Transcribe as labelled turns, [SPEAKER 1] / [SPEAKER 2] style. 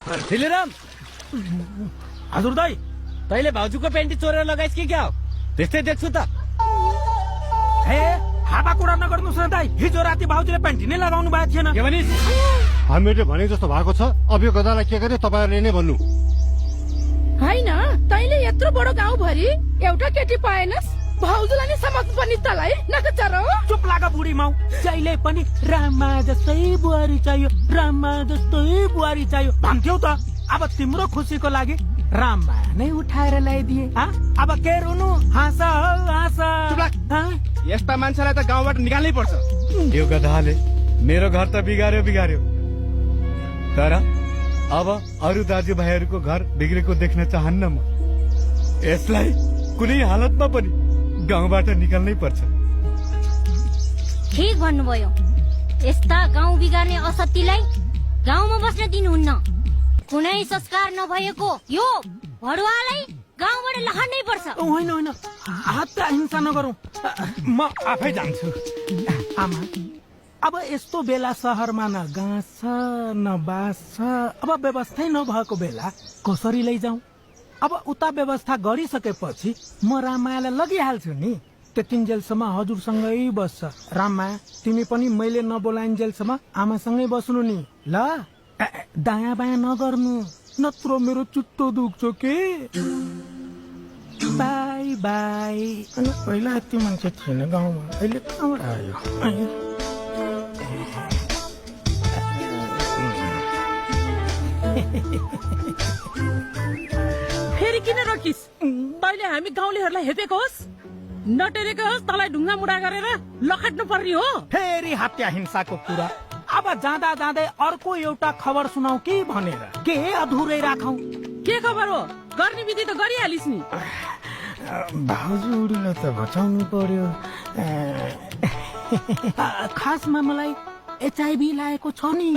[SPEAKER 1] दिलेराम हजुर दाइ तैले भाउजूको पेन्टी चोरेर लगाइस् कि क्या हो? त्यस्तै देख्छु त।
[SPEAKER 2] हे हावा कुरा नगर्नुस् न दाइ, हिजो राति भाउजूले पेन्टी नै लगाउनु भएको थिएन।
[SPEAKER 1] के भनिस्?
[SPEAKER 3] हामीहरूले भने जस्तो भएको छ। अब यो गदालाई के गरे तपाईहरुले नै भन्नु।
[SPEAKER 4] हैन, तैले यत्रो बडो गाउँभरि एउटा केटी पाएनस्, भाउजूलाई नि समक्ष पनि तलाई नकचर हो।
[SPEAKER 2] चुप लाग बुढी माउ, जहिले पनि रामा जस्तै बुहारी चाहियो, रामा जस्तै बुहारी चाहियो भन्थ्यौ त। अब तिम्रो खुसीको लागि रामा नै उठाएर ल्याइदिए। अब के रुनु, हाँस हाँस।
[SPEAKER 1] यस्ता मान्छेलाई त गाउँबाट निकाल्नै पर्छ। यो गधाले मेरो घर त बिगार्यो तर अब अरू दाजुभाइहरूको घर बिग्रेको देख्न चाहन्न म। यसलाई कुनै हालतमा पनि गाउँबाट निकाल्नै पर्छ।
[SPEAKER 5] ठीक भन्नुभयो। यस्ता गाउँ बिगार्ने असत्यलाई गाउँमा बस्न दिनुहुन्न। कुनै संस्कार नभएको यो भडुवालाई गाउँबाट लहर्नै पर्छ।
[SPEAKER 2] होइन हत्या हिंसा नगरौँ, म आफै जान्छु। आमा, अब यस्तो बेला शहरमा न गाँस छ न बास छ, अब व्यवस्थै नभएको बेला कसरी लैजाउँ? अब उता व्यवस्था गरिसकेपछि म रामालाई लगिहाल्छु नि। त्यतिन्जेलसम्म हजुरसँगै बस्छ। रामा, तिमी पनि मैले नबोलाइन्जेलसम्म आमासँगै बस्नु नि ल। दायाँ बायाँ नगर्नु, नत्र मेरो चित्त दुख्छ के। By by. अनि पहिला यति मान्छे थिएन गाउँमा, अहिले कहाँबाट आयो?
[SPEAKER 4] फेरि किन रोकिस्? तैले हामी गाउँलेहरूलाई हेपेको होस्, नटेरेको होस्, तलाई ढुङ्गा मुढा गरेर लखट्नु पर्ने हो।
[SPEAKER 2] फेरि हत्या हिंसाको कुरा। अब जाँदा जाँदै अर्को एउटा खबर सुनाऊ कि भनेर के अधुरै राखौ?
[SPEAKER 4] के खबर हो? गर्ने विधि त गरिहालिस् नि।
[SPEAKER 2] भाउजूले त बचाउनु पर्यो। खासमा मलाई HIV लागेको छ नि।